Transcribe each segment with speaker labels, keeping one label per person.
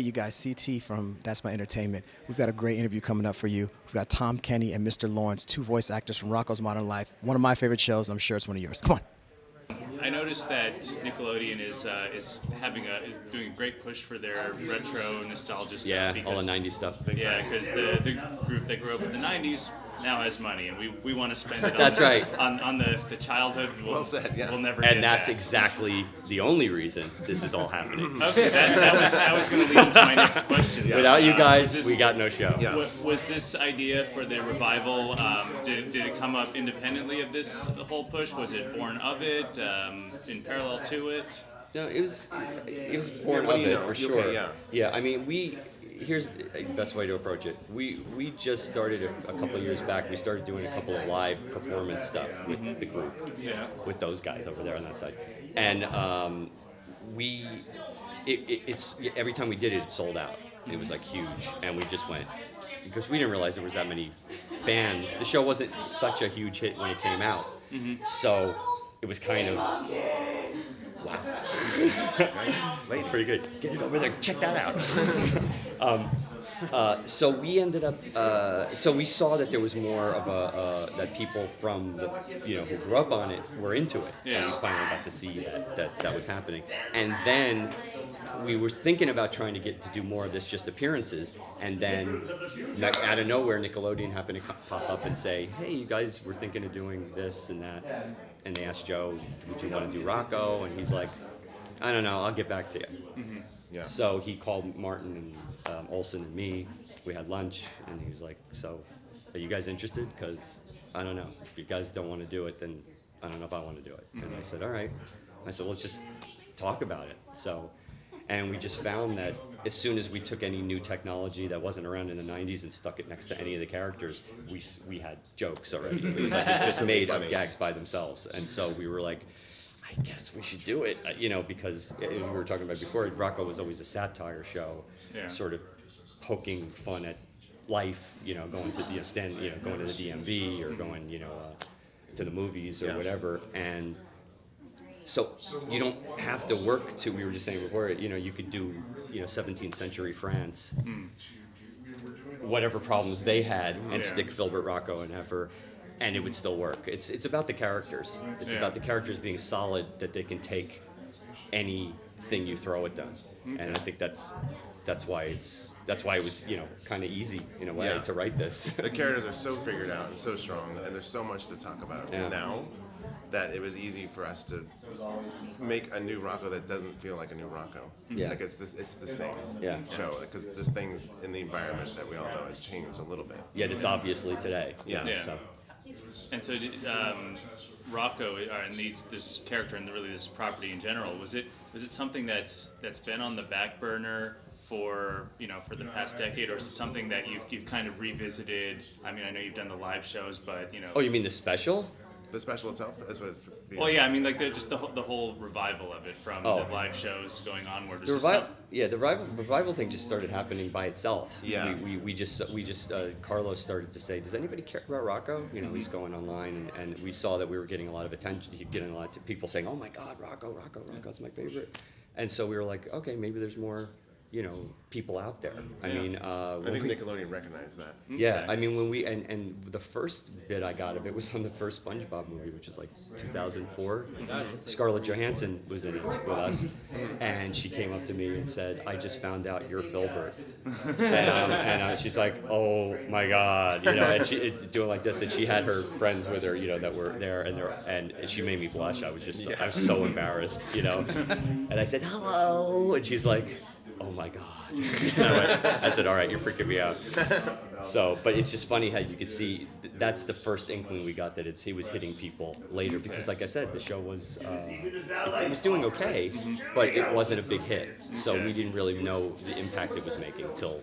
Speaker 1: you guys, CT from That's My Entertainment. We've got a great interview coming up for you. We've got Tom Kenny and Mr. Lawrence, two voice actors from Rocko's Modern Life. One of my favorite shows. I'm sure it's one of yours. Come on.
Speaker 2: I noticed that Nickelodeon is doing a great push for their retro nostalgia stuff.
Speaker 3: Yeah,
Speaker 2: because,
Speaker 3: all the 90s stuff.
Speaker 2: Yeah, because the group that grew up in the 90s now has money, and we want to spend it on,
Speaker 3: That's right.
Speaker 2: on the childhood
Speaker 4: Well said, yeah.
Speaker 2: we'll never get
Speaker 3: And that's
Speaker 2: back.
Speaker 3: exactly the only reason this is all happening.
Speaker 2: Okay, that was going to lead into my next question.
Speaker 4: Yeah.
Speaker 3: Without you guys,
Speaker 2: was
Speaker 3: we got no show.
Speaker 4: Yeah.
Speaker 2: Was this idea for the revival, did it come up independently of this whole push? Was it born of it, in parallel to it?
Speaker 3: No, it was born
Speaker 4: what
Speaker 3: of
Speaker 4: do you
Speaker 3: it
Speaker 4: know?
Speaker 3: for
Speaker 4: Okay,
Speaker 3: sure.
Speaker 4: yeah.
Speaker 3: I mean, here's the best way to approach it. We just started a couple of years back. We started doing a couple of live performance stuff with the group, with those guys over there on that side, and it's every time we did it, it sold out. It was like huge, and we just went because we didn't realize there was that many fans. The show wasn't such a huge hit when it came out, so it was kind of. Wow. That's pretty good. Get it over there. Check that out. So we ended up. So we saw that there was more of that people from the, who grew up on it were into it, and we finally got to see that was happening. And then we were thinking about trying to get to do more of this, just appearances. And then out of nowhere, Nickelodeon happened to pop up and say, "Hey, you guys were thinking of doing this and that." And they asked Joe, "Would you want to do Rocko?" And he's like, "I don't know. I'll get back to you."
Speaker 4: Mm-hmm. Yeah.
Speaker 3: So he called Martin and Olson and me. We had lunch, and he was like, "So, are you guys interested? Because I don't know. If you guys don't want to do it, then I don't know if I want to do it." And I said, "All right." I said, "Let's just talk about it." So, and we just found that as soon as we took any new technology that wasn't around in the 90s and stuck it next to any of the characters, we had jokes already. It was like it just made up gags by themselves. And so we were like, I guess we should do it, because as we were talking about before, Rocko was always a satire show, sort of poking fun at life, going to going to the DMV or going, to the movies or whatever. And so you don't have to work to, we were just saying before, you could do, 17th century France, whatever problems they had, and stick Filbert, Rocko, and Heifer, and it would still work. It's about the characters. It's about the characters being solid, that they can take anything you throw at them. And I think that's why it was, kind of easy in a way to write this.
Speaker 4: The characters are so figured out and so strong, and there's so much to talk about now that it was easy for us to make a new Rocko that doesn't feel like a new Rocko.
Speaker 3: Yeah.
Speaker 4: Like it's the same show, because this things in the environment that we all know has changed a little bit.
Speaker 3: Yet it's obviously today. So.
Speaker 2: And so, Rocko and this character and really this property in general, was it something that's been on the back burner for the past decade, or is it something that you've kind of revisited? I mean, I know you've done the live shows, but
Speaker 3: Oh, you mean the special?
Speaker 4: The special itself is what it's being.
Speaker 2: Well, yeah, I mean, like just the whole revival of it from the live shows going onward.
Speaker 3: The revival thing just started happening by itself.
Speaker 4: Yeah.
Speaker 3: We just Carlos started to say, "Does anybody care about Rocko?" He's going online, and we saw that we were getting a lot of attention. Getting a lot of people saying, "Oh my God, Rocko's my favorite," and so we were like, "Okay, maybe there's more." People out there. I mean,
Speaker 4: I think Nickelodeon recognized that.
Speaker 3: Yeah, I mean, when we and the first bit I got of it was on the first SpongeBob movie, which is like 2004. Scarlett Johansson was in it with us, and she came up to me and said, "I just found out you're Filbert," and she's like, "Oh my God," and she doing like this, and she had her friends with her, that were there, and she made me blush. I was just I was so embarrassed, and I said hello, and she's like, "Oh my God." I said, "All right, you're freaking me out." So, but it's just funny how you could see that's the first inkling we got that he was hitting people later, because like I said, the show was it was doing okay, but it wasn't a big hit. So we didn't really know the impact it was making till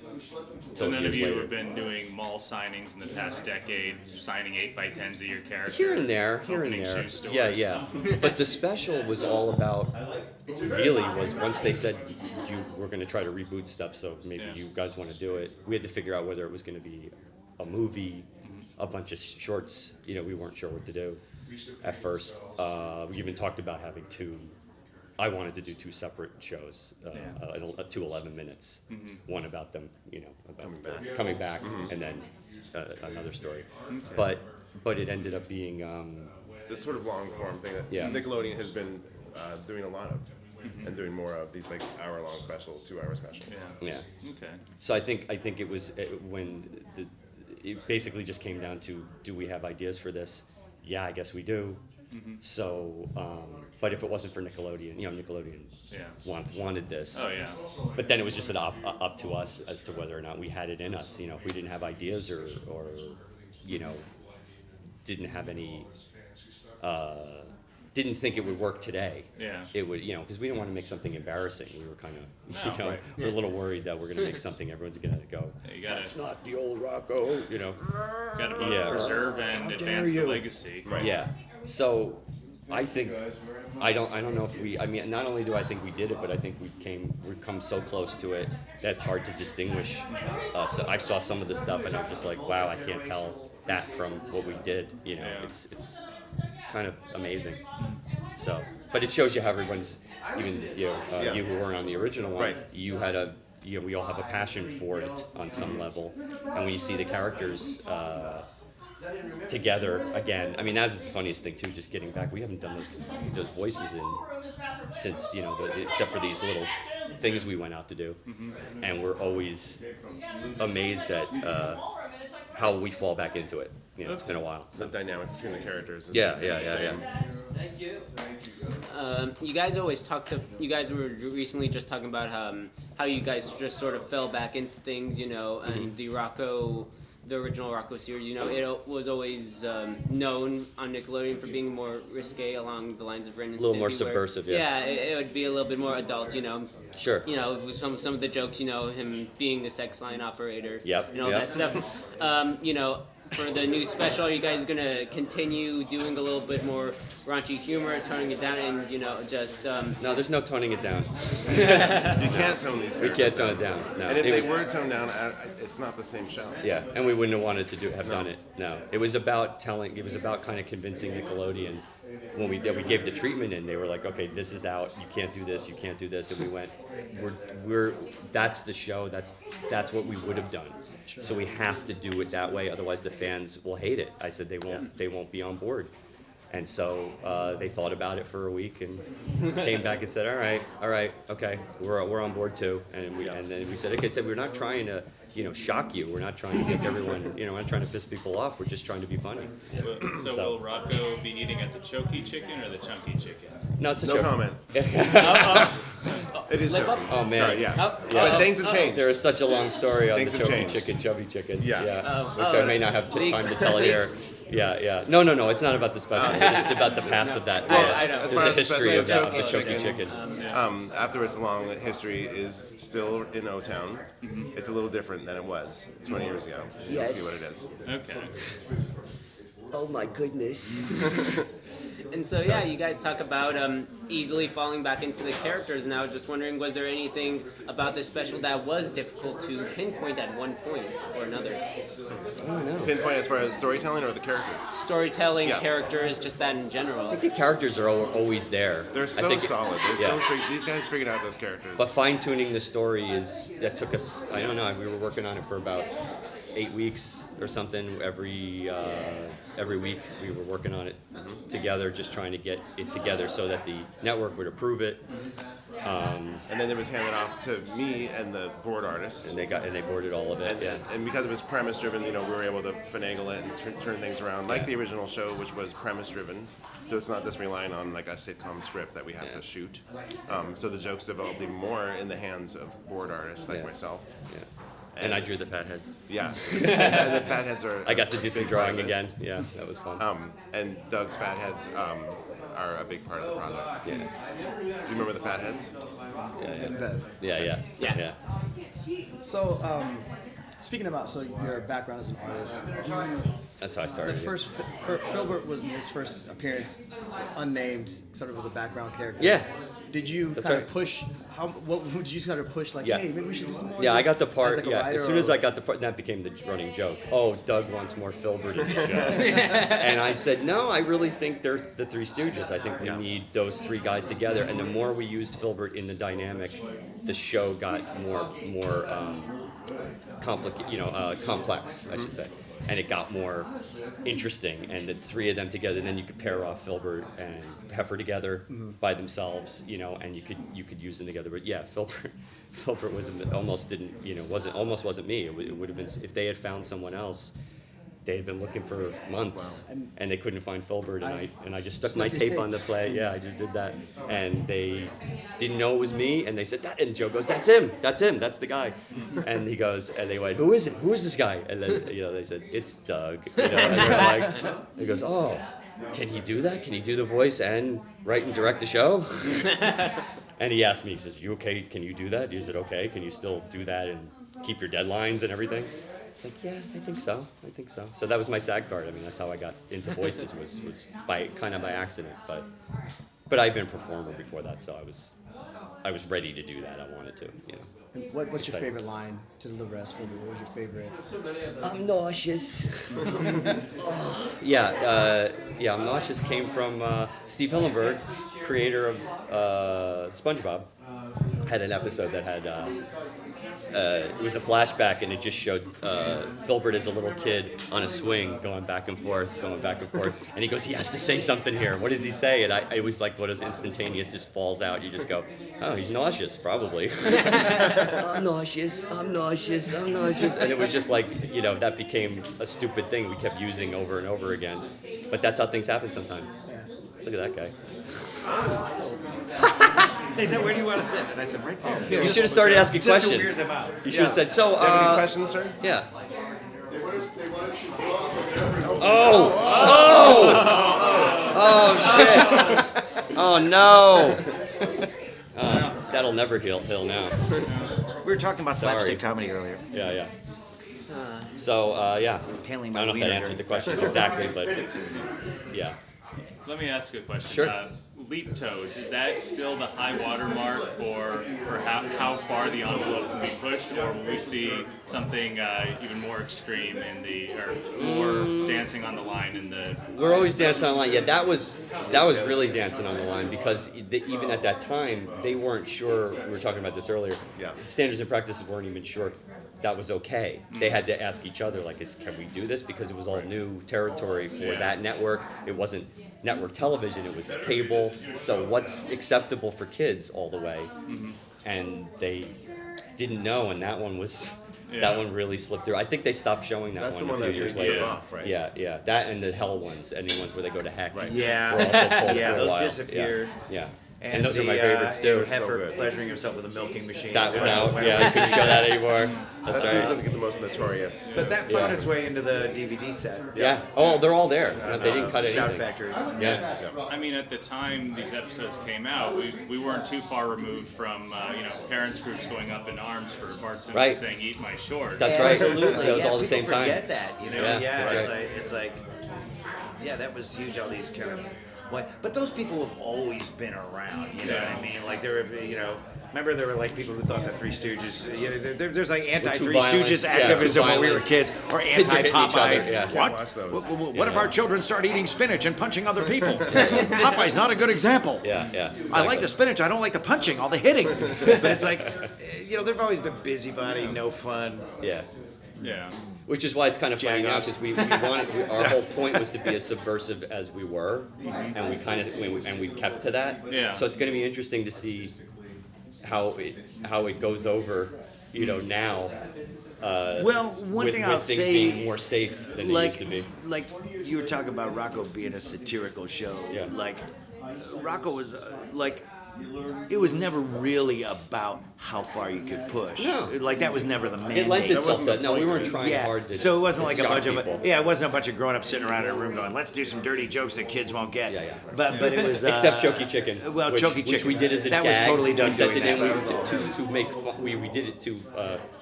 Speaker 2: So none of
Speaker 3: years
Speaker 2: you
Speaker 3: later.
Speaker 2: have been doing mall signings in the past decade, signing 8x10s of your character.
Speaker 3: Here and there.
Speaker 2: opening shoe stores.
Speaker 3: Yeah. But the special was all about, really was once they said, we're going to try to reboot stuff, so maybe you guys want to do it. We had to figure out whether it was going to be a movie, a bunch of shorts. We weren't sure what to do at first. We even talked about having two I wanted to do 2 separate shows, 2 11 minutes. One about them, about coming back, and then another story. Okay. But it ended up being
Speaker 4: this sort of long form thing that Nickelodeon has been doing a lot of, and doing more of these like hour-long specials, 2-hour specials.
Speaker 3: Yeah.
Speaker 2: Okay.
Speaker 3: So I think it was when it basically just came down to, do we have ideas for this? Yeah, I guess we do. So, but if it wasn't for Nickelodeon, Nickelodeon wanted this.
Speaker 2: Oh yeah.
Speaker 3: But then it was just up to us as to whether or not we had it in us. If we didn't have ideas or didn't have any, didn't think it would work today. Yeah. It would, because we didn't want to make something embarrassing. We were kind of, we're a little worried that we're going to make something everyone's going to go, that's not the old Rocko,
Speaker 2: Got to both preserve and advance the legacy.
Speaker 3: Right. Yeah. So I think, I don't know if not only do I think we did it, but I think we've come so close to it that's hard to distinguish. So I saw some of the stuff and I'm just like, wow, I can't tell that from what we did. It's kind of amazing. So, but it shows you how everyone's, even you who weren't on the original one, you had we all have a passion for it on some level, and when you see the characters together again, that was the funniest thing too. Just getting back, we haven't done those voices since except for these little things we went out to do, and we're always amazed at how we fall back into it. It's been a while.
Speaker 4: The dynamic between the characters.
Speaker 3: Yeah.
Speaker 5: Thank you. You guys you guys were recently just talking about how you guys just sort of fell back into things, and the original Rocko series, it was always known on Nickelodeon for being more risque along the lines of Ren and Stimpy.
Speaker 3: A little more subversive,
Speaker 5: yeah. Yeah, it would be a little bit more adult,
Speaker 3: Sure.
Speaker 5: With some of the jokes, him being the sex line operator.
Speaker 3: Yep.
Speaker 5: And all that stuff. For the new special, are you guys going to continue doing a little bit more raunchy humor, toning it down, and, just...
Speaker 3: No, there's no toning it down.
Speaker 4: You can't tone these characters.
Speaker 3: We can't tone it down, no.
Speaker 4: And if they were toned down, it's not the same show.
Speaker 3: Yeah, and we wouldn't have wanted to have done it, no. It was about kind of convincing Nickelodeon. When we gave the treatment in, they were like, okay, this is out, you can't do this, and we went, that's the show, that's what we would have done. Sure. So we have to do it that way, otherwise the fans will hate it. I said they won't be on board. And so they thought about it for a week and came back and said, all right, okay, we're on board too. And then we said, okay, we're not trying to shock you. We're not trying to make everyone, we're not trying to piss people off. We're just trying to be funny.
Speaker 2: So will Rocko be eating at the choky chicken or the chunky chicken?
Speaker 3: No, it's a
Speaker 4: no
Speaker 3: choky.
Speaker 4: comment. It is
Speaker 5: Slip
Speaker 4: choky.
Speaker 5: up?
Speaker 3: Oh man.
Speaker 4: Sorry, but things have changed.
Speaker 3: There is such a long story on
Speaker 4: Things
Speaker 3: the
Speaker 4: have
Speaker 3: choky
Speaker 4: changed.
Speaker 3: chicken, chubby chicken.
Speaker 4: Yeah.
Speaker 3: Which I may not have time to tell here. Yeah. No, it's not about the special. It's just about the past of that.
Speaker 5: I know.
Speaker 4: As
Speaker 3: There's
Speaker 4: far
Speaker 3: a
Speaker 4: as the
Speaker 3: history of
Speaker 4: special,
Speaker 3: that, the choky chicken.
Speaker 4: After its long history is still in O-Town. It's a little different than it was 20 years ago. You'll see what it is.
Speaker 2: Okay.
Speaker 3: Oh my goodness.
Speaker 5: And so, you guys talk about easily falling back into the characters, and I was just wondering, was there anything about this special that was difficult to pinpoint at one point or another?
Speaker 3: I don't know.
Speaker 4: Pinpoint as far as storytelling or the characters?
Speaker 5: Storytelling, characters, just that in general.
Speaker 3: I think the characters are always there.
Speaker 4: They're so solid. These guys figured out those characters.
Speaker 3: But fine-tuning the story that took us, I don't know, we were working on it for about 8 weeks or something. Every week we were working on it together, just trying to get it together so that the network would approve it.
Speaker 4: And then it was handed off to me and the board artists.
Speaker 3: And they boarded all of it.
Speaker 4: And because it was premise driven, we were able to finagle it and turn things around, like the original show, which was premise driven. So it's not just relying on like a sitcom script that we have to shoot. So the jokes developed even more in the hands of board artists like myself.
Speaker 3: Yeah. And I drew the fat heads.
Speaker 4: Yeah. And the fat heads are.
Speaker 3: I got to do some drawing again. Yeah, that was fun.
Speaker 4: And Doug's fat heads are a big part of the product.
Speaker 3: Yeah.
Speaker 4: Do you remember the fat heads?
Speaker 3: Yeah.
Speaker 1: So, speaking about your background as an artist,
Speaker 3: That's how I
Speaker 1: The
Speaker 3: started.
Speaker 1: first Filbert was his first appearance, unnamed, sort of as a background character.
Speaker 3: Yeah.
Speaker 1: Did you
Speaker 3: That's
Speaker 1: kind
Speaker 3: right.
Speaker 1: of push? What did you kind of push? Like,
Speaker 3: Yeah.
Speaker 1: hey, maybe we should do some more.
Speaker 3: Yeah,
Speaker 1: of
Speaker 3: I
Speaker 1: this
Speaker 3: got the part.
Speaker 1: as, like, a
Speaker 3: Yeah,
Speaker 1: writer,
Speaker 3: as soon as
Speaker 1: or-
Speaker 3: I got the part, that became the running joke. Oh, Doug wants more Filbert in the show. And I said, no, I really think they're the Three Stooges. I think we need those three guys together. And the more we used Filbert in the dynamic, the show got more complex, I should say. And it got more interesting, and the three of them together. Then you could pair off Filbert and Heifer together by themselves, and you could use them together. But yeah, Filbert wasn't me. It would have been if they had found someone else. They had been looking for months, and they couldn't find Filbert, and I just stuck my tape on the play. Yeah, I just did that, and they didn't know it was me, and they said that, and Joe goes, that's him, that's the guy, and he goes, and they went, who is it? Who is this guy? And then they said, it's Doug, and they're like, he goes, oh, can he do that? Can he do the voice and write and direct the show? And he asked me, he says, you okay? Can you do that? Is it okay? Can you still do that and keep your deadlines and everything? It's like, yeah, I think so. So that was my SAG card. I mean, that's how I got into voices was by accident. But I've been a performer before that, so I was ready to do that. I wanted to,
Speaker 1: And what's your
Speaker 3: exciting.
Speaker 1: favorite line to deliver as Filbert? What was your favorite?
Speaker 3: I'm nauseous. I'm nauseous came from Steve Hillenburg, creator of SpongeBob. Had an episode that had it was a flashback, and it just showed Filbert as a little kid on a swing going back and forth, and he goes, he has to say something here. What does he say? And it was like what is instantaneous, just falls out. You just go, oh, he's nauseous, probably. I'm nauseous, and it was just like, that became a stupid thing we kept using over and over again. But that's how things happen sometimes. Look at that guy.
Speaker 6: They said, where do you want to sit? And I said, right there.
Speaker 3: You should have started asking
Speaker 6: Just
Speaker 3: questions.
Speaker 6: to weird them out.
Speaker 3: You should have said, so,
Speaker 4: Do you have any questions, sir?
Speaker 3: yeah. Oh, shit. Oh, no. That'll never heal now.
Speaker 6: We were talking about
Speaker 3: Sorry.
Speaker 6: slapstick comedy earlier.
Speaker 3: Yeah. So, yeah.
Speaker 6: Paling
Speaker 3: I
Speaker 6: my
Speaker 3: don't know if that
Speaker 6: wiener
Speaker 3: answered the
Speaker 6: during-
Speaker 3: question exactly, but yeah.
Speaker 2: Let me ask you a question.
Speaker 3: Sure.
Speaker 2: Leap toads, is that still the high water mark for how far the envelope can be pushed, or will we see something even more extreme or more dancing on the line in the?
Speaker 3: We're always dancing on the line. Yeah, that was really dancing on the line because even at that time they weren't sure. We were talking about this earlier.
Speaker 4: Yeah.
Speaker 3: Standards and practices weren't even sure if that was okay. They had to ask each other, like, can we do this? Because it was all new territory for that network. It wasn't network television. It was cable. So what's acceptable for kids all the way? And they didn't know, and that one was. That one really slipped through. I think they stopped showing that
Speaker 4: That's
Speaker 3: one
Speaker 4: the one
Speaker 3: a few
Speaker 4: that
Speaker 3: years
Speaker 4: took
Speaker 3: later.
Speaker 4: off, right?
Speaker 3: Yeah. That and the hell ones, and the ones where they go to heck.
Speaker 4: Right.
Speaker 3: were also
Speaker 6: Yeah,
Speaker 3: pulled
Speaker 6: yeah,
Speaker 3: for a
Speaker 6: those
Speaker 3: while.
Speaker 6: disappeared.
Speaker 3: Yeah. And those are my
Speaker 6: the,
Speaker 3: favorites too.
Speaker 6: and Heifer
Speaker 4: good.
Speaker 6: pleasuring himself with a milking machine.
Speaker 3: That was out. Yeah, you couldn't show that anymore. That's
Speaker 4: That seems
Speaker 3: right.
Speaker 4: to get the most notorious.
Speaker 6: But that found its way into the DVD set.
Speaker 3: Yeah. Oh, they're all there. They didn't cut
Speaker 6: Shout
Speaker 3: anything.
Speaker 6: Factory.
Speaker 3: Yeah.
Speaker 2: I mean, at the time these episodes came out, we weren't too far removed from parents groups going up in arms for Bart Simpson
Speaker 3: Right.
Speaker 2: saying "Eat my shorts."
Speaker 3: That's right.
Speaker 6: Absolutely.
Speaker 3: That was
Speaker 6: yeah,
Speaker 3: all the
Speaker 6: people
Speaker 3: same time.
Speaker 6: Forget that,
Speaker 3: Yeah,
Speaker 6: it's
Speaker 3: right.
Speaker 6: like, yeah, that was huge. All these kind of, but those people have always been around. You know what I mean? Like there were, remember there were like people who thought that Three Stooges. There's like anti-Three
Speaker 3: violent.
Speaker 6: Stooges
Speaker 3: Yeah,
Speaker 6: activism
Speaker 3: too
Speaker 6: when we were
Speaker 3: violent.
Speaker 6: kids, or
Speaker 3: Kids are hitting each other,
Speaker 6: anti-Popeye.
Speaker 3: yeah.
Speaker 4: Can't watch those.
Speaker 6: What if our children start eating spinach and punching other people? Popeye's not a good example.
Speaker 3: Yeah.
Speaker 6: I like the spinach. I don't like the punching, all the hitting. But it's like, they've always been busybody, no fun.
Speaker 3: Yeah.
Speaker 2: Yeah.
Speaker 3: Which is why it's kind of funny now
Speaker 6: Jag-offs.
Speaker 3: because our whole point was to be as subversive as we were, and we kept to that.
Speaker 2: Yeah.
Speaker 3: So it's going to be interesting to see how it goes over, now.
Speaker 6: Well, one
Speaker 3: with
Speaker 6: thing I'll
Speaker 3: things
Speaker 6: say,
Speaker 3: being more safe than they used to be.
Speaker 6: like you were talking about Rocko being a satirical show.
Speaker 3: Yeah.
Speaker 6: Like Rocko was it was never really about how far you could push.
Speaker 3: No.
Speaker 6: Like that was never the mandate.
Speaker 3: It lent itself
Speaker 4: wasn't the
Speaker 3: to no. We
Speaker 4: point,
Speaker 3: weren't
Speaker 4: right?
Speaker 3: trying hard to.
Speaker 6: So it wasn't
Speaker 3: to
Speaker 6: like a
Speaker 3: shock
Speaker 6: bunch
Speaker 3: people.
Speaker 6: of it wasn't a bunch of grown-ups sitting around in a room going, "Let's do some dirty jokes that kids won't get."
Speaker 3: Yeah.
Speaker 6: But it was
Speaker 3: Except Choky Chicken.
Speaker 6: Well, Choky
Speaker 3: which
Speaker 6: Chicken.
Speaker 3: we did as a
Speaker 6: that
Speaker 3: gag.
Speaker 6: was totally done
Speaker 3: We sent
Speaker 6: doing
Speaker 3: it in
Speaker 6: that.
Speaker 3: to make fun. We did it to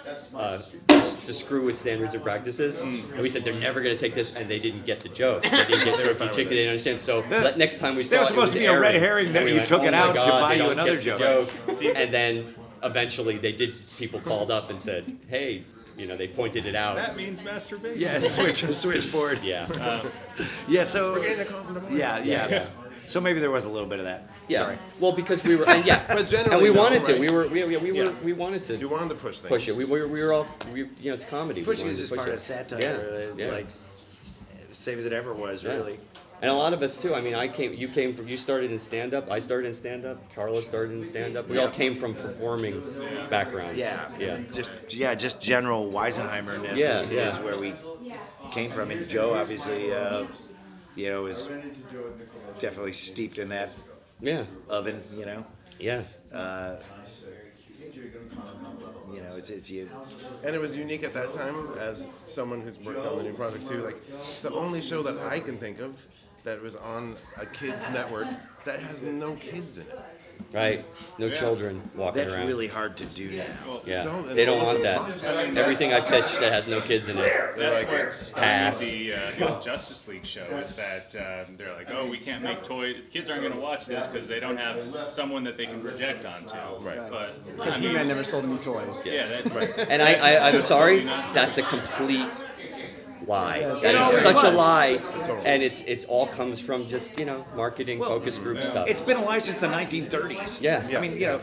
Speaker 3: to screw with standards and practices. And we said they're never going to take this, and they didn't get the joke. They didn't get Turkey Chicken. They didn't understand. So next time we saw
Speaker 6: There was
Speaker 3: it,
Speaker 6: supposed to be a red herring that you took it out to buy you another joke.
Speaker 3: And then eventually people called up and said, hey, they pointed it out.
Speaker 2: That means masturbation.
Speaker 6: Yeah, switchboard.
Speaker 3: Yeah.
Speaker 6: Yeah, so.
Speaker 4: We're getting a compliment.
Speaker 6: Yeah. So maybe there was a little bit of that.
Speaker 3: Yeah.
Speaker 6: Sorry.
Speaker 3: Well, because we were, and
Speaker 4: But generally,
Speaker 3: and we
Speaker 4: no,
Speaker 3: wanted to.
Speaker 4: right?
Speaker 3: We wanted to.
Speaker 4: You wanted to push things.
Speaker 3: Push it. We were all. It's comedy. We
Speaker 6: Pushing
Speaker 3: wanted
Speaker 6: is
Speaker 3: to
Speaker 6: just
Speaker 3: push
Speaker 6: part
Speaker 3: it.
Speaker 6: of satire,
Speaker 3: Yeah.
Speaker 6: like same as it ever was,
Speaker 3: Yeah.
Speaker 6: really.
Speaker 3: And a lot of us too. I mean, you started in stand up. I started in stand up. Carlos started in stand up. We all came from performing backgrounds. Yeah.
Speaker 6: Just general Weisenheimer-ness is where we came from. And Joe, obviously, is definitely steeped in that
Speaker 3: Yeah.
Speaker 6: oven.
Speaker 3: Yeah.
Speaker 6: It's you.
Speaker 4: And it was unique at that time as someone who's worked on the new project too. Like, it's the only show that I can think of that was on a kids network that has no kids in it.
Speaker 3: Right. No children walking
Speaker 6: That's
Speaker 3: around.
Speaker 6: really hard to do now.
Speaker 3: Yeah.
Speaker 4: So-
Speaker 3: They don't
Speaker 4: almost
Speaker 3: want that.
Speaker 4: impossible.
Speaker 3: Everything I pitched that has no kids in it.
Speaker 2: That's
Speaker 4: like,
Speaker 2: what started
Speaker 3: pass.
Speaker 2: the Justice League show. Is that they're like, oh, we can't make toys. The kids aren't going to watch this because they don't have someone that they can project onto.
Speaker 4: Right.
Speaker 2: But
Speaker 1: Because He-Man never sold any toys.
Speaker 2: yeah, that,
Speaker 3: And I'm sorry, that's a complete lie. That
Speaker 6: always
Speaker 3: is such a
Speaker 6: was.
Speaker 3: lie, and it's all comes from just marketing, focus group stuff.
Speaker 6: It's been alive since the 1930s.
Speaker 3: Yeah.
Speaker 6: I mean,
Speaker 2: Yeah.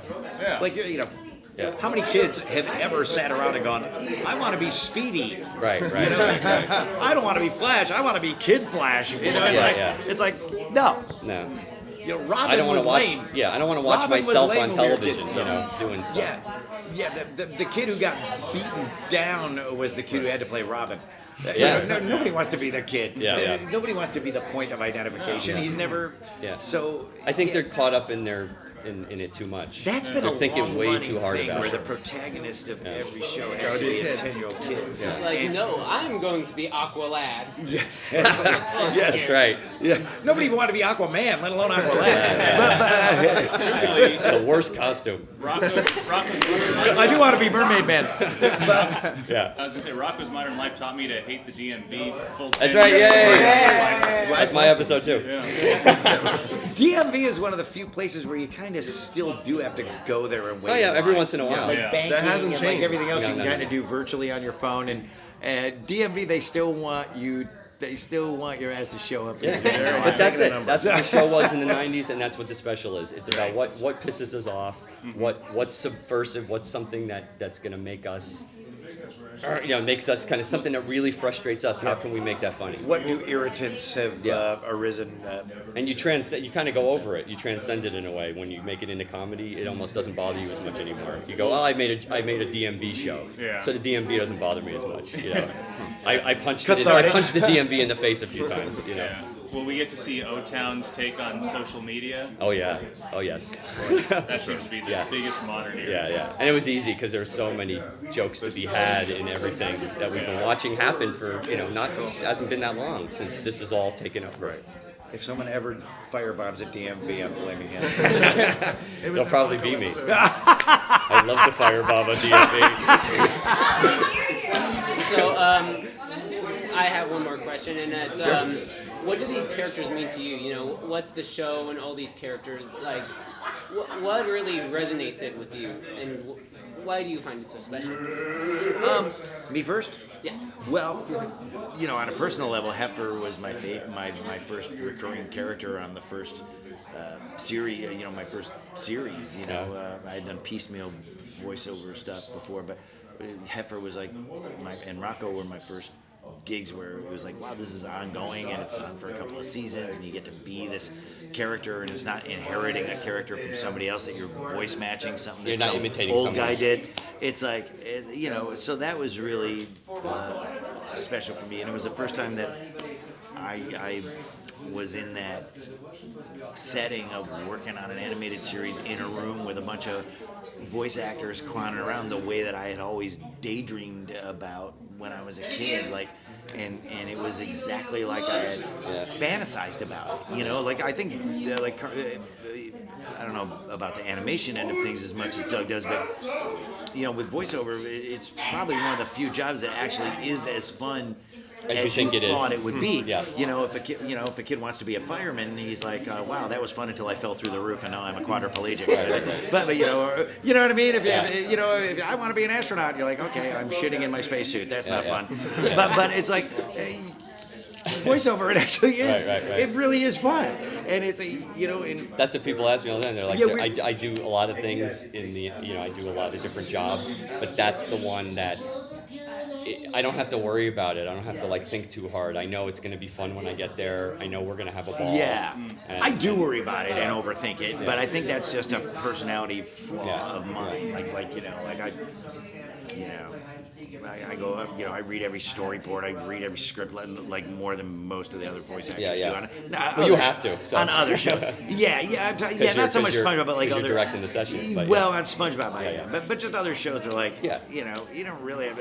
Speaker 3: Yeah.
Speaker 6: how many kids have ever sat around and gone, I want to be Speedy.
Speaker 3: Right.
Speaker 6: I don't want to be Flash. I want to be Kid Flash. It's like no.
Speaker 3: No,
Speaker 6: Robin
Speaker 3: I don't want
Speaker 6: was
Speaker 3: to watch.
Speaker 6: lame.
Speaker 3: Yeah, I don't want to watch
Speaker 6: Robin was
Speaker 3: myself
Speaker 6: lame
Speaker 3: on
Speaker 6: when we were
Speaker 3: television.
Speaker 6: kids.
Speaker 3: Doing stuff.
Speaker 6: Yeah. The kid who got beaten down was the kid who had to play Robin.
Speaker 3: Yeah.
Speaker 6: Nobody wants to be the kid.
Speaker 3: Yeah.
Speaker 6: Nobody wants to be the point of identification.
Speaker 3: Yeah.
Speaker 6: He's never.
Speaker 3: Yeah.
Speaker 6: So
Speaker 3: I think
Speaker 6: yeah.
Speaker 3: they're caught up in it too much.
Speaker 6: That's been
Speaker 3: They're
Speaker 6: a
Speaker 3: thinking
Speaker 6: long
Speaker 3: way
Speaker 6: running
Speaker 3: too hard
Speaker 6: thing
Speaker 3: about
Speaker 6: where
Speaker 3: it.
Speaker 6: the protagonist of every show has
Speaker 4: Gotta
Speaker 6: to
Speaker 4: be
Speaker 6: be
Speaker 4: a
Speaker 6: a
Speaker 4: kid.
Speaker 6: 10-year-old kid.
Speaker 5: It's like,
Speaker 6: And-
Speaker 5: no, I'm going to be Aqualad.
Speaker 6: Yes.
Speaker 3: That's right.
Speaker 6: Yeah. Nobody wanted to be Aquaman, let alone Aqualad.
Speaker 3: It's the worst costume.
Speaker 2: Rocco's
Speaker 6: I do want to be Mermaid Man.
Speaker 3: Yeah.
Speaker 2: I was gonna say Rocco's Modern Life taught me to hate the DMV full.
Speaker 3: That's
Speaker 2: 10
Speaker 3: right.
Speaker 2: years.
Speaker 3: Yay! That's my episode too.
Speaker 2: Yeah.
Speaker 6: DMV is one of the few places where you kind of still do have to go there and wait.
Speaker 3: Oh yeah,
Speaker 6: in
Speaker 3: every
Speaker 6: line.
Speaker 3: once in a while.
Speaker 6: Like
Speaker 2: Yeah.
Speaker 6: banking
Speaker 4: That hasn't
Speaker 6: and like
Speaker 4: changed.
Speaker 6: everything else
Speaker 3: No,
Speaker 6: you can
Speaker 3: no,
Speaker 6: kind
Speaker 3: no.
Speaker 6: of do virtually on your phone. And DMV, they still want you. They still want your ass to show up. and stand in
Speaker 3: Yeah.
Speaker 6: line.
Speaker 3: But that's
Speaker 4: Making a
Speaker 3: it.
Speaker 4: number.
Speaker 3: That's what the show was in the '90s, and that's what the special is. It's about what pisses us off, what's subversive, what's something that's going to make us, makes us kind of something that really frustrates us. How can we make that funny?
Speaker 6: What new irritants have
Speaker 3: Yeah.
Speaker 6: arisen?
Speaker 3: And you kind of go over it. You transcend it in a way. When you make it into comedy, it almost doesn't bother you as much anymore. You go, oh, I made a DMV show,
Speaker 2: Yeah.
Speaker 3: so the DMV doesn't bother me as much. I punched
Speaker 6: Cathartic.
Speaker 3: the DMV in the face a few times.
Speaker 2: Yeah. Will we get to see O-Town's take on social media?
Speaker 3: Oh yeah. Oh yes.
Speaker 2: That seems to be the
Speaker 3: Yeah.
Speaker 2: biggest modern
Speaker 3: Yeah,
Speaker 2: irritant.
Speaker 3: yeah. And it was easy because there were so many jokes to be had in everything that we've been watching happen for, hasn't been that long since this is all taken up. Right.
Speaker 6: If someone ever firebombs at DMV, I'm blaming him.
Speaker 4: It was
Speaker 3: They'll
Speaker 4: that
Speaker 3: probably
Speaker 4: Rocko
Speaker 3: be me.
Speaker 4: episode.
Speaker 3: I'd love to firebomb a DMV.
Speaker 5: So, I have one more question, and that's, what do these characters mean to you? What's the show and all these characters like? What really resonates it with you, and why do you find it so special?
Speaker 6: Me first?
Speaker 5: Yeah.
Speaker 6: Well, on a personal level, Heifer was my first recurring character on the first series. My first series. I had done piecemeal voiceover stuff before, but Heifer was like and Rocko were my first gigs where it was like, wow, this is ongoing and it's on for a couple of seasons and you get to be this character and it's not inheriting a character from somebody else that you're voice matching something that
Speaker 3: You're not
Speaker 6: some
Speaker 3: imitating
Speaker 6: old
Speaker 3: someone.
Speaker 6: guy did. It's like, so that was really special for me, and it was the first time that I was in that setting of working on an animated series in a room with a bunch of voice actors clowning around the way that I had always daydreamed about when I was a kid. Like, and it was exactly like I had fantasized about it. You know, like I think I don't know about the animation end of things as much as Doug does, but you know, with voiceover, it's probably one of the few jobs that actually is as fun as you think it thought it would be.
Speaker 3: Yeah.
Speaker 6: You know, if a kid wants to be a fireman, he's like, wow, that was fun until I fell through the roof, and now I'm a quadriplegic.
Speaker 3: Right.
Speaker 6: But you know what I mean? If I want to be an astronaut, you're like, okay, I'm shitting in my spacesuit. That's not fun. But it's like. Voiceover, it actually is.
Speaker 3: Right.
Speaker 6: It really is fun, and it's and
Speaker 3: that's what people ask me all the time. They're like, I do a lot of things in the, I do a lot of different jobs, but that's the one that I don't have to worry about it. I don't have to like think too hard. I know it's going to be fun when I get there. I know we're going to have a ball.
Speaker 6: Yeah, I do worry about it and overthink it, but I think that's just a personality flaw of mine. I go up, I read every storyboard, I read every script, like more than most of the other voice actors do.
Speaker 3: Well, you have to. So.
Speaker 6: On other shows. Not so much SpongeBob, but like
Speaker 3: you're
Speaker 6: other.
Speaker 3: directing the sessions. But
Speaker 6: well, on SpongeBob, but just other shows are like, you don't really have,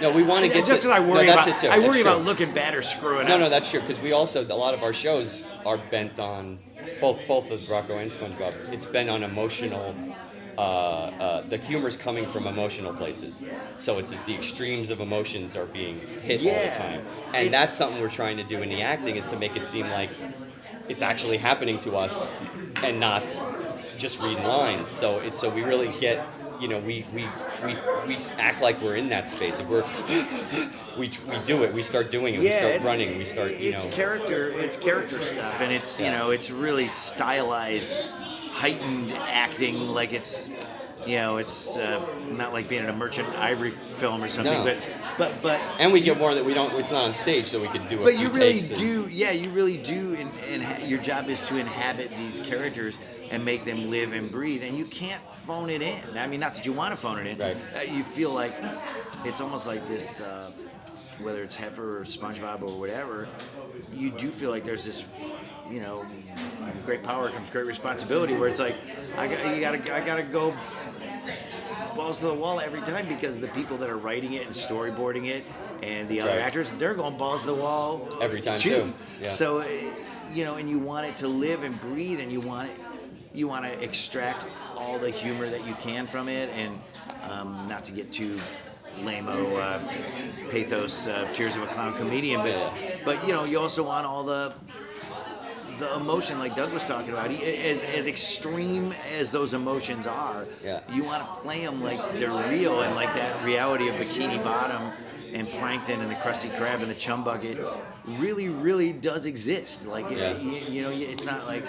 Speaker 3: No, we want to get
Speaker 6: just because I worry
Speaker 3: I
Speaker 6: worry about looking bad or screwing up.
Speaker 3: No, that's true. Because we also a lot of our shows are bent on both of Rocko and SpongeBob. It's bent on emotional. The humor's coming from emotional places, so it's the extremes of emotions are being hit all the time, and that's something we're trying to do in the acting is to make it seem like it's actually happening to us and not just reading lines. So we really get. We act like we're in that space. If we do it, we start doing it. We start running. We start.
Speaker 6: It's character stuff, and it's it's really stylized, heightened acting. Like it's not like being in a Merchant Ivory film or something.
Speaker 3: No.
Speaker 6: But
Speaker 3: and we get more that we don't. It's not on stage, so we can do.
Speaker 6: But you really do. Yeah, you really do. And your job is to inhabit these characters and make them live and breathe, and you can't phone it in. I mean, not that you want to phone it in.
Speaker 3: Right.
Speaker 6: You feel like it's almost like this, whether it's Heifer or SpongeBob or whatever, you do feel like there's this, great power comes great responsibility, where it's like, I gotta go balls to the wall every time, because the people that are writing it and storyboarding it and the other actors, they're going balls to the wall
Speaker 3: every time too. Yeah.
Speaker 6: So, and you want it to live and breathe, and you want to extract all the humor that you can from it, and not to get too lame-o, pathos, Tears of a Clown comedian, but you also want all the emotion, like Doug was talking about. As extreme as those emotions are, you want to play them like they're real, and like that reality of Bikini Bottom and Plankton and the Krusty Krab and the Chum Bucket really, really does exist. Like, it's not like...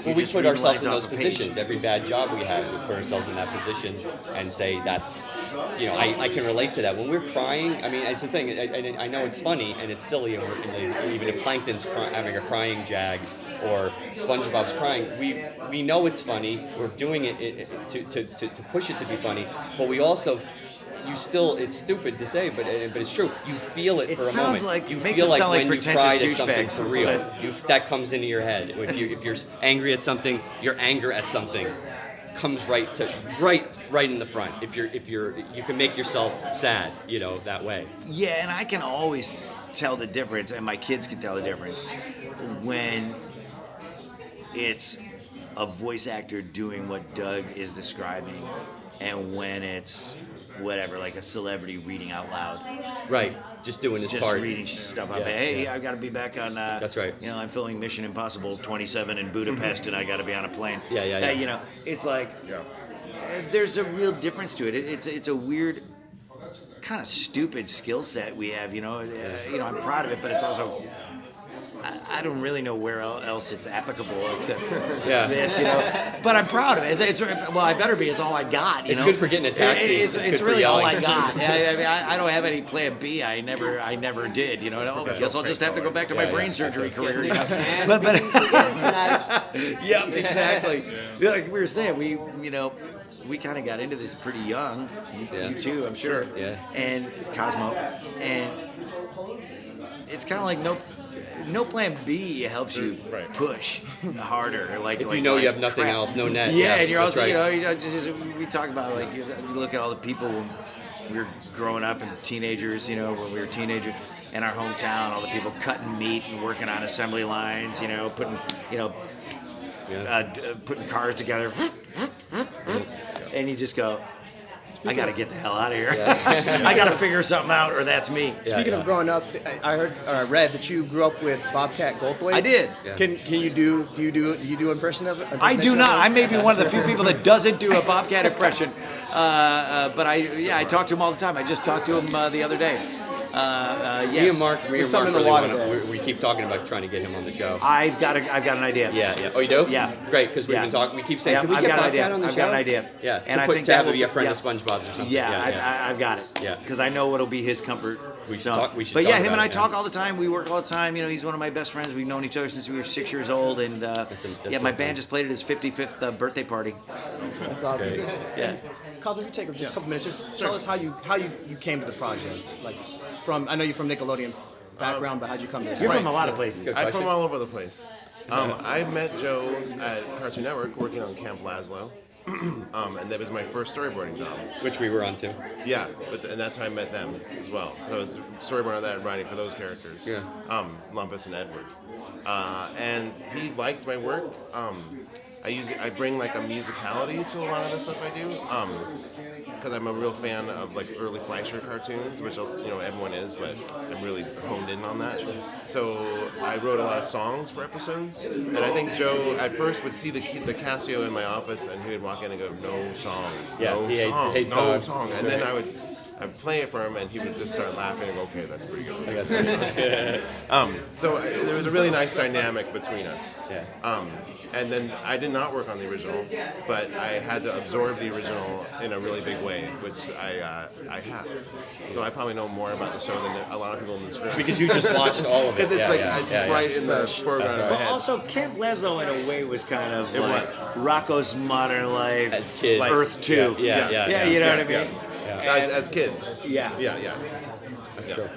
Speaker 3: Well, we put ourselves in those positions. Every bad job we have, we put ourselves in that position and say that's... I can relate to that. When we're crying, I mean, it's the thing, I know it's funny and it's silly, and even if Plankton's having a crying jag or SpongeBob's crying, we know it's funny. We're doing it to push it to be funny, but we also... it's stupid to say, but it's true. You feel it for a moment.
Speaker 6: It makes it sound like
Speaker 3: when you cried at
Speaker 6: pretentious
Speaker 3: something
Speaker 6: douchebags.
Speaker 3: for real. That comes into your head. If you're angry at something, your anger at something comes right in the front. If you can make yourself sad, that way.
Speaker 6: Yeah, and I can always tell the difference, and my kids can tell the difference when it's a voice actor doing what Doug is describing, and when it's whatever, like a celebrity reading out loud.
Speaker 3: Right, just doing his part.
Speaker 6: Just reading stuff up. Hey, I've got to be back on...
Speaker 3: That's right.
Speaker 6: I'm filming Mission Impossible 27 in Budapest, and I got to be on a plane.
Speaker 3: Yeah.
Speaker 6: It's like... There's a real difference to it. It's a weird, kind of stupid skill set we have, I'm proud of it, but it's also... I don't really know where else it's applicable except this, But I'm proud of it. I better be. It's all I got.
Speaker 3: It's good for getting a taxi.
Speaker 6: It's really all I got. I don't have any plan B. I never did. I guess I'll just have to go back to my brain surgery career. But yeah, exactly. Like we were saying, we kind of got into this pretty young. You too, I'm sure.
Speaker 3: Yeah.
Speaker 6: And Cosmo, and it's kind of like no plan B helps you push harder. Like
Speaker 3: if you have nothing else, no net.
Speaker 6: Yeah, and you're also, we talk about, like, you look at all the people we were growing up and teenagers, you know, when we were teenagers in our hometown, all the people cutting meat and working on assembly lines, you know, putting, you know, putting cars together, and you just go, I gotta get the hell out of here. I gotta figure something out, or that's me.
Speaker 1: Speaking of growing up, I heard or I read that you grew up with Bobcat Goldthwait.
Speaker 6: I did.
Speaker 3: Yeah.
Speaker 1: Can you do impression of it?
Speaker 6: I do not. I may be one of the few people that doesn't do a Bobcat impression, but I talk to him all the time. I just talked to him the other day.
Speaker 3: Me
Speaker 6: Yes.
Speaker 3: and Mark
Speaker 1: something in the
Speaker 3: really
Speaker 1: water
Speaker 3: wanna-
Speaker 1: there.
Speaker 3: we keep talking about trying to get him on the show.
Speaker 6: I've got an idea.
Speaker 3: Yeah. Oh, you do?
Speaker 6: Yeah.
Speaker 3: Great, because we've
Speaker 6: Yeah.
Speaker 3: been talking. We keep saying,
Speaker 6: Yeah,
Speaker 3: can we
Speaker 6: I've
Speaker 3: get
Speaker 6: got an
Speaker 3: Bobcat
Speaker 6: idea.
Speaker 3: on the show?
Speaker 6: I've got an idea.
Speaker 3: Yeah.
Speaker 6: And I
Speaker 3: to
Speaker 6: think
Speaker 3: have
Speaker 6: that
Speaker 3: to be a friend
Speaker 6: yeah.
Speaker 3: of SpongeBob's or something.
Speaker 6: Yeah, I've got it.
Speaker 3: Yeah.
Speaker 6: Because I know what'll be his comfort.
Speaker 3: We should
Speaker 6: zone.
Speaker 3: talk- we should
Speaker 6: But
Speaker 3: talk
Speaker 6: yeah, him
Speaker 3: about
Speaker 6: and I
Speaker 3: it,
Speaker 6: talk
Speaker 3: yeah.
Speaker 6: all the time. We work all the time. You know, he's one of my best friends. We've known each other since we were 6 years old. And
Speaker 3: That's
Speaker 6: yeah,
Speaker 3: so
Speaker 6: my
Speaker 3: cool.
Speaker 6: band just played at his 55th birthday party.
Speaker 1: That's awesome.
Speaker 3: Great.
Speaker 6: Yeah.
Speaker 1: Cosmo, if you take just a couple minutes, just tell us how you came to the project. Like from I know you're from Nickelodeon background, but how'd you come to this?
Speaker 6: You're from a
Speaker 4: Right,
Speaker 6: lot
Speaker 4: so-
Speaker 6: of places.
Speaker 3: Good
Speaker 4: I'm
Speaker 3: question.
Speaker 4: from all over the place. I met Joe at Cartoon Network working on Camp Laszlo, and that was my first storyboarding job.
Speaker 3: Which we were on too.
Speaker 4: Yeah, and that's how I met them as well. So I was storyboarding on that and writing for those characters.
Speaker 3: Yeah.
Speaker 4: Lumpus and Edward. And he liked my work. I bring like a musicality to a lot of the stuff I do. Because I'm a real fan of like early Fleischer cartoons, which everyone is, but I'm really honed in on that. So I wrote a lot of songs for episodes, and I think Joe at first would see the Casio in my office, and he would walk in and go, "No songs,
Speaker 3: Yeah,
Speaker 4: no
Speaker 3: he hates-
Speaker 4: song,
Speaker 3: hates
Speaker 4: no
Speaker 3: songs."
Speaker 4: song," and then I'd play it for him, and he would just start laughing and go, "Okay, that's pretty good." So there was a really nice dynamic between us.
Speaker 3: Yeah.
Speaker 4: And then I did not work on the original, but I had to absorb the original in a really big way, which I have. So I probably know more about the show than a lot of people in this room.
Speaker 3: Because you just watched all of it.
Speaker 4: Because it's
Speaker 3: Yeah,
Speaker 4: it's
Speaker 3: yeah, yeah.
Speaker 4: right in the foreground of my
Speaker 6: But
Speaker 4: head.
Speaker 6: also, Camp Laszlo in a way was kind of
Speaker 4: It
Speaker 6: like
Speaker 4: was.
Speaker 6: Rocko's Modern Life,
Speaker 3: As kids.
Speaker 4: Like-
Speaker 6: Earth 2.
Speaker 3: Yeah.
Speaker 6: you know
Speaker 4: Yes,
Speaker 6: what I mean?
Speaker 4: yes.
Speaker 3: Yeah.
Speaker 4: As kids.
Speaker 6: Yeah.
Speaker 4: Yeah.
Speaker 3: Sure.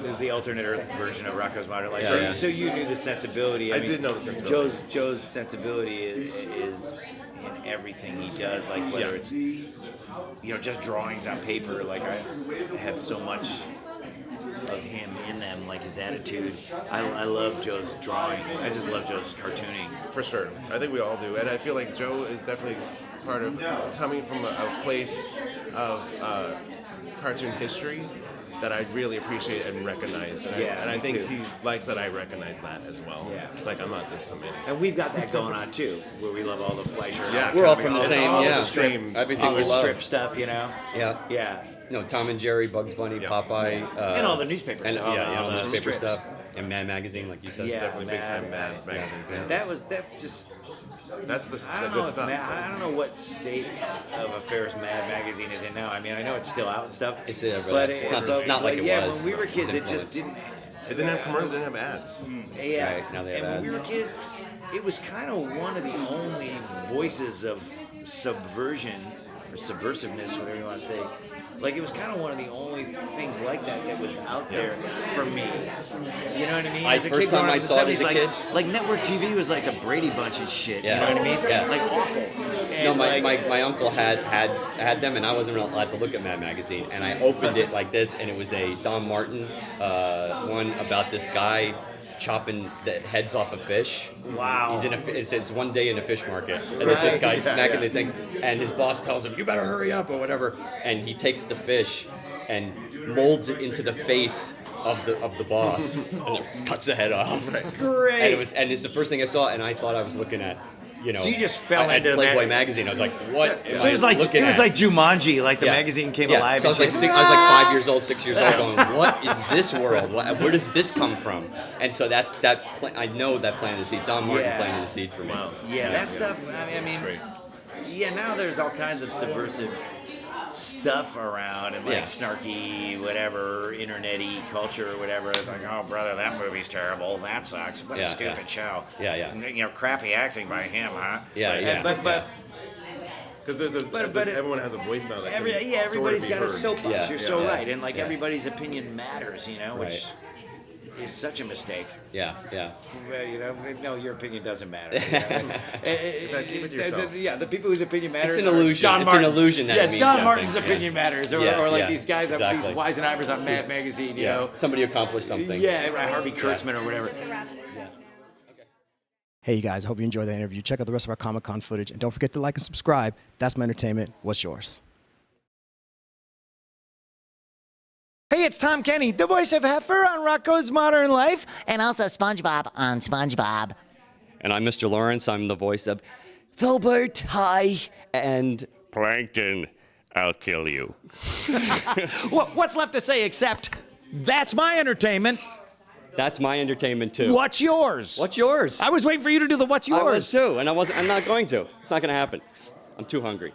Speaker 6: Is the alternate Earth version of Rocko's Modern Life.
Speaker 3: Yeah,
Speaker 6: so,
Speaker 3: yeah.
Speaker 6: so you knew the sensibility.
Speaker 4: I did know the sensibility.
Speaker 6: Joe's sensibility is in everything he does. Like whether it's just drawings on paper. Like I have so much of him in them. Like his attitude. I love Joe's drawing. I just love Joe's cartooning.
Speaker 4: For sure. I think we all do. And I feel like Joe is definitely part of coming from a place of cartoon history that I really appreciate and recognize. And,
Speaker 6: Yeah,
Speaker 4: I
Speaker 6: me
Speaker 4: think
Speaker 6: too.
Speaker 4: he likes that I recognize that as well.
Speaker 6: Yeah.
Speaker 4: Like I'm not just some idiot.
Speaker 6: And we've got that going on too, where we love all the Fleischer.
Speaker 4: Yeah.
Speaker 3: We're all
Speaker 6: comic,
Speaker 3: from the
Speaker 6: all
Speaker 3: same,
Speaker 4: all
Speaker 3: yeah.
Speaker 4: the same.
Speaker 3: Everything
Speaker 6: all
Speaker 3: we
Speaker 6: the
Speaker 3: love.
Speaker 6: strip stuff,
Speaker 3: Yeah.
Speaker 6: Yeah.
Speaker 3: No, Tom and Jerry, Bugs Bunny,
Speaker 4: Yeah.
Speaker 3: Popeye.
Speaker 6: And all the newspaper
Speaker 3: and,
Speaker 6: stuff.
Speaker 3: Yeah, all the newspaper
Speaker 6: strips.
Speaker 3: stuff. And Mad Magazine, like you said.
Speaker 6: Yeah.
Speaker 4: Definitely big time
Speaker 6: Mad
Speaker 4: Mad magazine fan.
Speaker 6: That's just.
Speaker 4: That's the
Speaker 6: I don't
Speaker 4: good
Speaker 6: know.
Speaker 4: stuff.
Speaker 6: I don't know what state of affairs Mad Magazine is in now. I mean, I know it's still out and stuff.
Speaker 3: It's really-
Speaker 6: but
Speaker 3: it's not like it
Speaker 6: yeah,
Speaker 3: was.
Speaker 6: when we were kids,
Speaker 3: It's
Speaker 6: it just
Speaker 3: influence.
Speaker 6: didn't.
Speaker 4: It didn't have commercials. It didn't have ads.
Speaker 6: Yeah.
Speaker 3: Right, now they have
Speaker 6: and when we
Speaker 3: ads.
Speaker 6: were kids, it was kind of one of the only voices of subversion or subversiveness, whatever you want to say. Like it was kind of one of the only things like that was out there for me. You know what I mean?
Speaker 3: I-
Speaker 6: As a
Speaker 3: first
Speaker 6: kid growing
Speaker 3: time
Speaker 6: up
Speaker 3: I
Speaker 6: in the
Speaker 3: saw it as a
Speaker 6: 70s,
Speaker 3: kid-
Speaker 6: like network TV was like the Brady Bunch and shit.
Speaker 3: Yeah.
Speaker 6: You know what I mean?
Speaker 3: Yeah.
Speaker 6: Like awful.
Speaker 3: No,
Speaker 6: And,
Speaker 3: my uncle had them, and I wasn't allowed to look at Mad Magazine. And I opened it like this, and it was a Don Martin one about this guy chopping the heads off a fish.
Speaker 6: Wow.
Speaker 3: He's in it's one day in a fish market, and this guy's smacking the things, and his boss tells him, "You better hurry up" or whatever. And he takes the fish and molds it into the face of the boss, and then cuts the head off.
Speaker 6: Great.
Speaker 3: And it's the first thing I saw, and I thought I was looking at.
Speaker 6: So you just fell
Speaker 3: at
Speaker 6: into
Speaker 3: Playboy
Speaker 6: that-
Speaker 3: magazine. I was like, "What?"
Speaker 6: So it was like
Speaker 3: looking at?
Speaker 6: Jumanji, like the
Speaker 3: Yeah.
Speaker 6: magazine came
Speaker 3: Yeah.
Speaker 6: alive.
Speaker 3: So I was
Speaker 6: and
Speaker 3: like
Speaker 6: shit.
Speaker 3: I was like 5 years old, 6 years old, going, "What is this world? Where does this come from?" And so that's that. I know that planted the seed. Don Martin
Speaker 6: Yeah.
Speaker 3: planted the seed for me.
Speaker 6: Yeah, that stuff. I mean,
Speaker 4: Great.
Speaker 6: yeah. Now there's all kinds of subversive stuff around and like
Speaker 3: Yeah.
Speaker 6: snarky, whatever, internet-y culture or whatever. It's like, oh brother, that movie's terrible. That sucks. What a
Speaker 3: Yeah,
Speaker 6: stupid
Speaker 3: yeah.
Speaker 6: show.
Speaker 3: Yeah, yeah.
Speaker 6: You know, crappy acting by him, huh?
Speaker 3: Yeah,
Speaker 6: But-
Speaker 3: yeah,
Speaker 6: But
Speaker 4: Because everyone has a voice now that can
Speaker 6: everybody's
Speaker 4: sort of be
Speaker 6: got a
Speaker 4: heard.
Speaker 6: soapbox.
Speaker 3: Yeah.
Speaker 6: You're so
Speaker 3: Yeah.
Speaker 6: right, and like
Speaker 3: Yeah.
Speaker 6: everybody's opinion matters, you know, which is such a mistake.
Speaker 3: Yeah.
Speaker 6: Well, you know, no, your opinion doesn't matter. You know?
Speaker 4: Keep it to yourself.
Speaker 6: Yeah, the people whose opinion matters.
Speaker 3: It's an
Speaker 6: are
Speaker 3: illusion.
Speaker 6: Don
Speaker 3: It's
Speaker 6: Martin.
Speaker 3: an illusion that
Speaker 6: yeah,
Speaker 3: it means
Speaker 6: Don
Speaker 3: something.
Speaker 6: Martin's
Speaker 3: Yeah.
Speaker 6: opinion matters, or,
Speaker 3: Yeah,
Speaker 6: or like
Speaker 3: yeah,
Speaker 6: these guys,
Speaker 3: exactly.
Speaker 6: these Weisenheimers on Mad Magazine. You know,
Speaker 3: Somebody accomplished something.
Speaker 6: yeah, right, Harvey Kurtzman or whatever.
Speaker 1: Hey, you guys, I hope you enjoyed that interview. Check out the rest of our Comic-Con footage. And don't forget to like and subscribe. That's my entertainment. What's yours?
Speaker 6: Hey, it's Tom Kenny, the voice of Heifer on Rocko's Modern Life.
Speaker 7: And also SpongeBob on SpongeBob.
Speaker 3: And I'm Mr. Lawrence. I'm the voice of Filbert. Hi. And
Speaker 8: Plankton, I'll kill you.
Speaker 6: What's left to say except that's my entertainment.
Speaker 3: that's my entertainment too.
Speaker 6: What's yours?
Speaker 3: What's yours?
Speaker 6: I was waiting for you to do the what's
Speaker 3: I was
Speaker 6: yours.
Speaker 3: too, and I'm not going to. It's not going to happen. I'm too hungry.